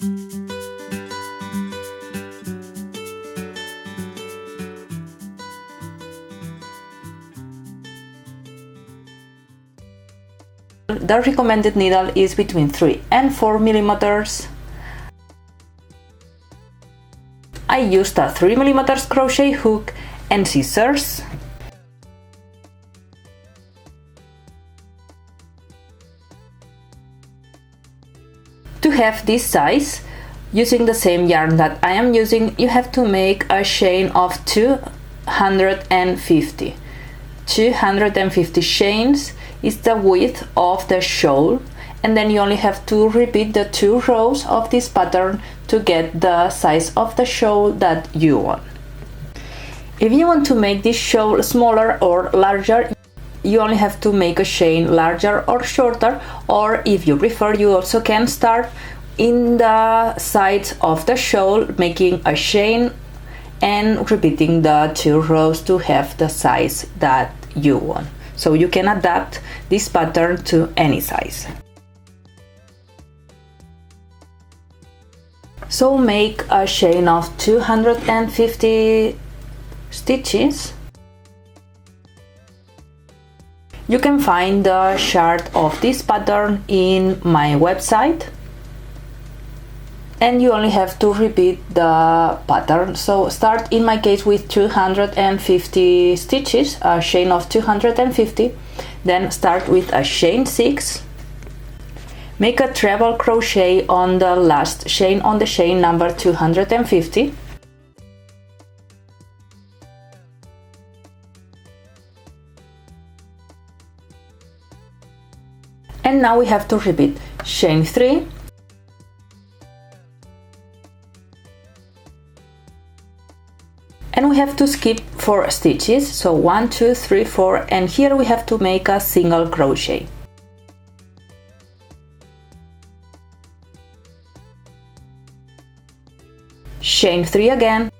The recommended needle is between 3 and 4 millimeters. I used a 3 millimeters crochet hook and scissors. To have this size, using the same yarn that I am using, you have to make a chain of 250. 250 chains is the width of the shawl, and then you only have to repeat the 2 rows of this pattern to get the size of the shawl that you want. If you want to make this shawl smaller or larger, you only have to make a chain larger or shorter, or if you prefer, you also can start in the sides of the shawl making a chain and repeating the 2 rows to have the size that you want. So you can adapt this pattern to any size. So make a chain of 250 stitches. You can find the chart of this pattern in my website, and you only have to repeat the pattern. So start in my case with 250 stitches, a chain of 250, then start with a chain 6, make a treble crochet on the last chain on the chain number 250, and now we have to repeat chain 3, and we have to skip 4 stitches, so 1, 2, 3, 4, and here we have to make a single crochet. Chain 3 again,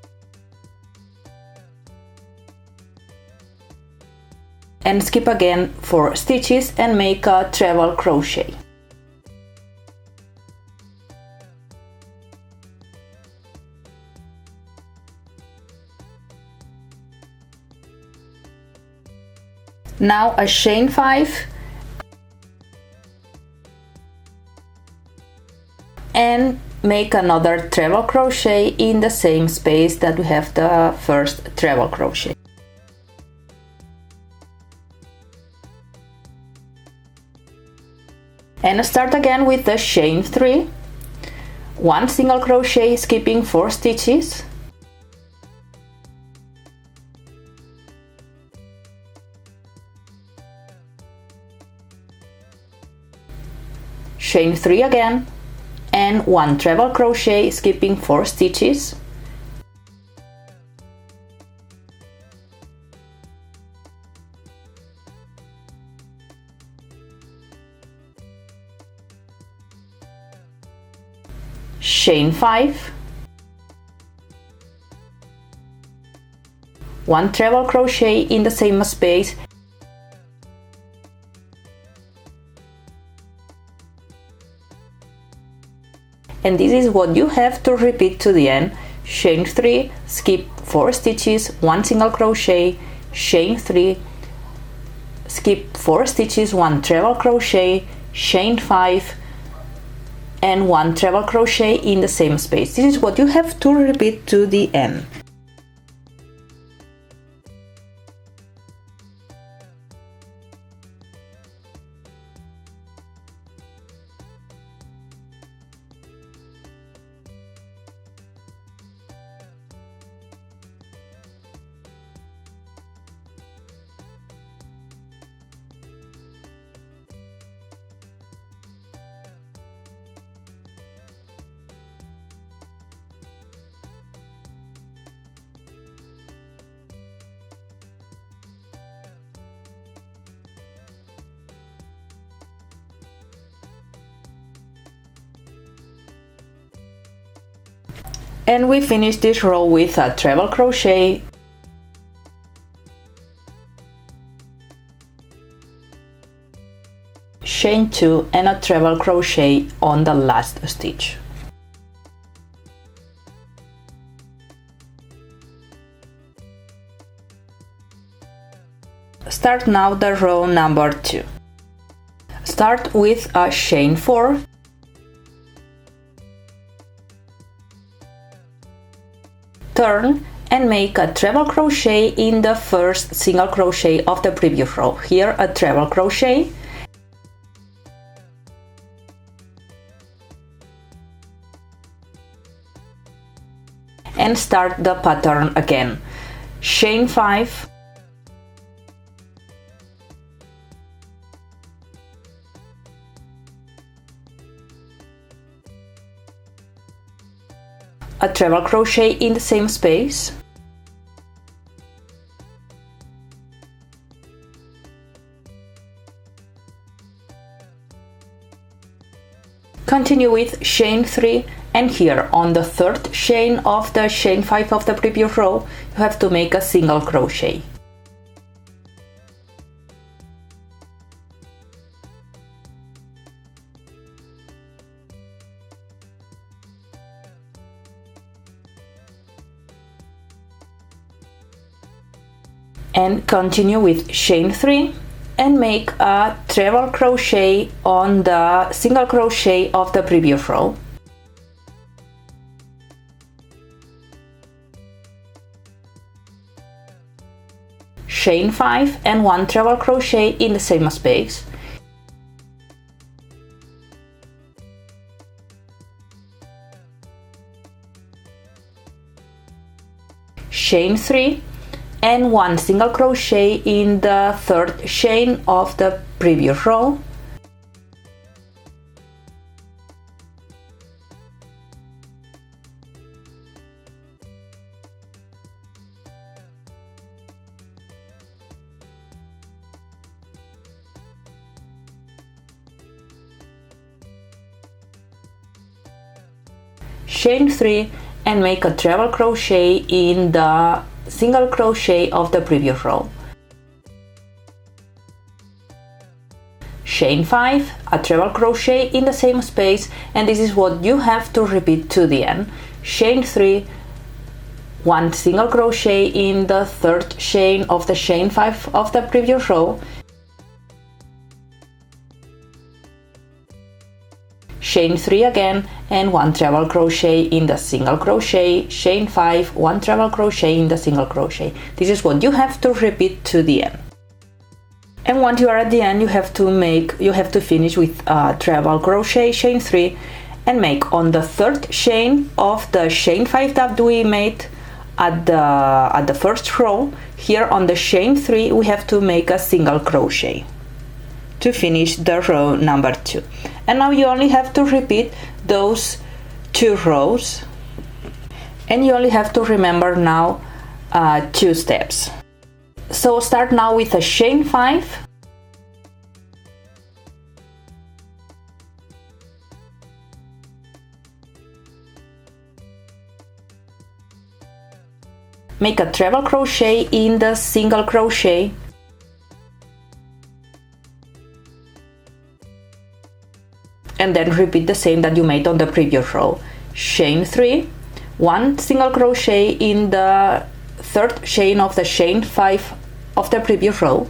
and skip again 4 stitches and make a treble crochet. Now a chain 5 and make another treble crochet in the same space that we have the first treble crochet. And start again with the chain 3, 1 single crochet, skipping 4 stitches, chain 3 again, and 1 treble crochet, skipping 4 stitches, chain 5, 1 treble crochet in the same space, and this is what you have to repeat to the end. Chain 3, skip 4 stitches, 1 single crochet, chain 3, skip 4 stitches, 1 treble crochet, chain 5, and 1 treble crochet in the same space. This is what you have to repeat to the end. And we finish this row with a treble crochet, chain 2, and a treble crochet on the last stitch. start now the row number 2. Start with a chain 4, turn and make a treble crochet in the first single crochet of the previous row. Here a treble crochet, and start the pattern again. Chain 5, a treble crochet in the same space, continue with chain 3, and here on the third chain of the chain 5 of the previous row you have to make a single crochet. And continue with chain 3 and make a treble crochet on the single crochet of the previous row. Chain 5 and 1 treble crochet in the same space. Chain 3 and 1 single crochet in the third chain of the previous row. Chain 3 and make a treble crochet in the single crochet of the previous row. Chain 5, a treble crochet in the same space, and this is what you have to repeat to the end. Chain 3, 1 single crochet in the third chain of the chain 5 of the previous row. Chain 3 again and 1 treble crochet in the single crochet, chain 5, 1 treble crochet in the single crochet. This is what you have to repeat to the end. And once you are at the end, you have to finish with a treble crochet, chain 3, and make on the third chain of the chain 5 that we made at the first row. Here on the chain 3 we have to make a single crochet to finish the row number 2. And now you only have to repeat those 2 rows, and you only have to remember now 2 steps. So start now with a chain 5, make a treble crochet in the single crochet, and then repeat the same that you made on the previous row. Chain 3, 1 single crochet in the third chain of the chain 5 of the previous row,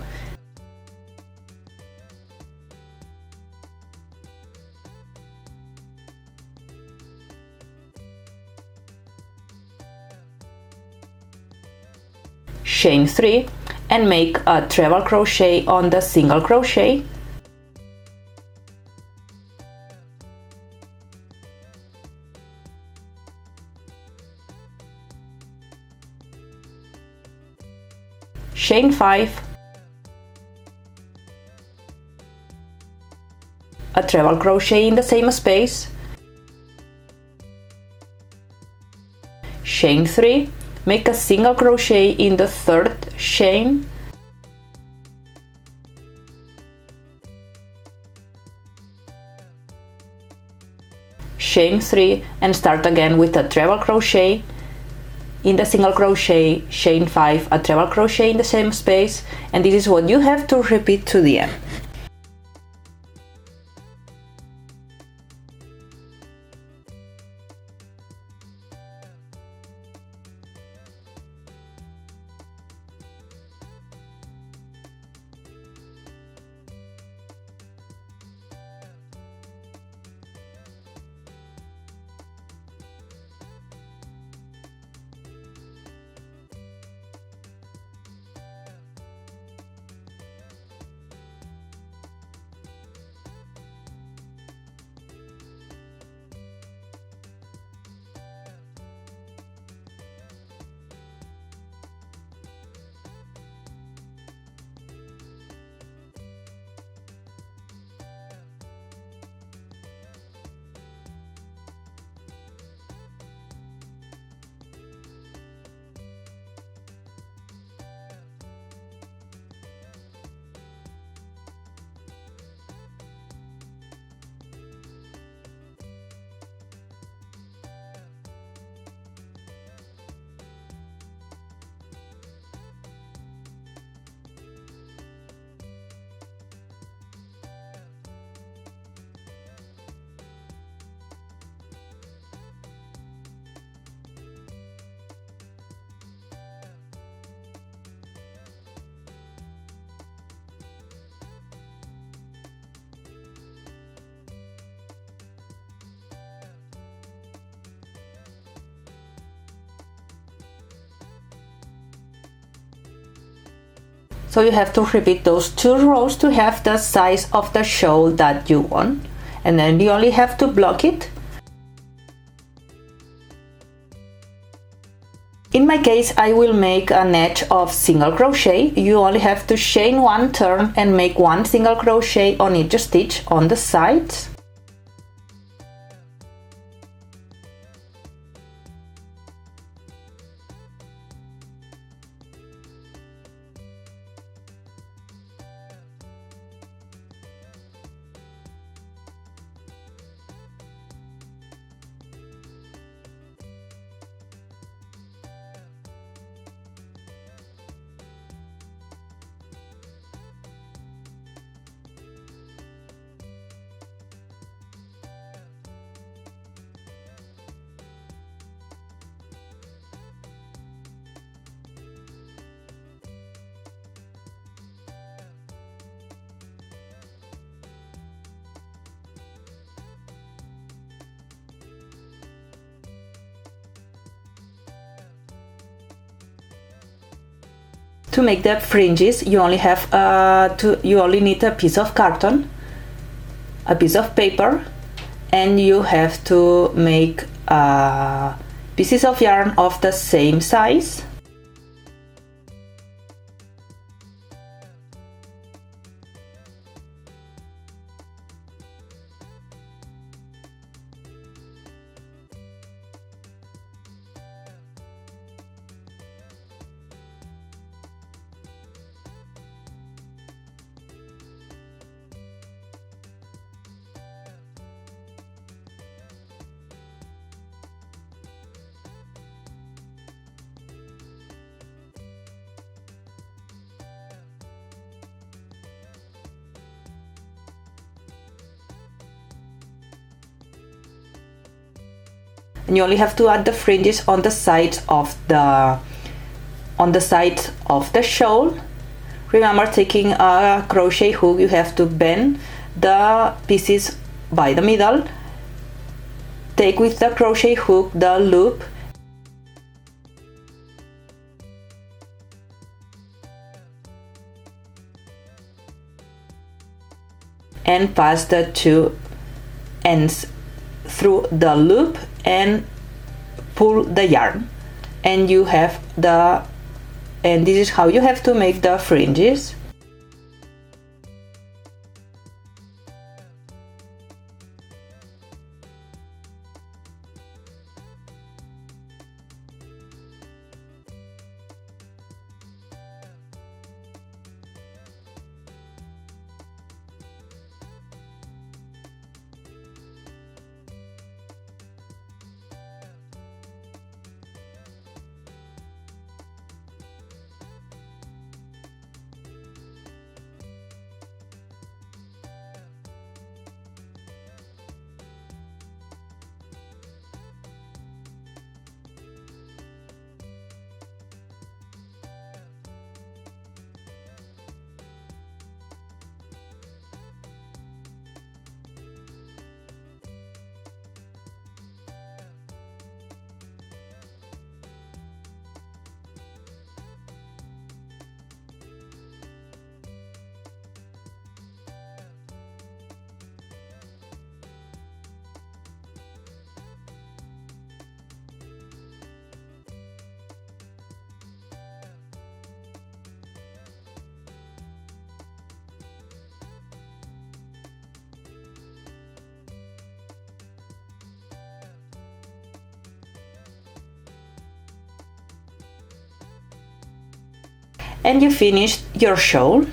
chain 3 and make a treble crochet on the single crochet, chain 5, a treble crochet in the same space, chain 3, make a single crochet in the third chain, chain 3, and start again with a treble crochet in the single crochet, chain 5, a treble crochet in the same space, and this is what you have to repeat to the end. So you have to repeat those 2 rows to have the size of the shawl that you want, and then you only have to block it. In my case, I will make an edge of single crochet. You only have to chain 1 turn and make 1 single crochet on each stitch on the sides. To make the fringes, you only need a piece of carton, a piece of paper, and you have to make pieces of yarn of the same size. And you only have to add the fringes on the sides of the shawl. Remember, taking a crochet hook, you have to bend the pieces by the middle. Take with the crochet hook the loop and pass the 2 ends through the loop and pull the yarn, and this is how you have to make the fringes. And you finished your shawl.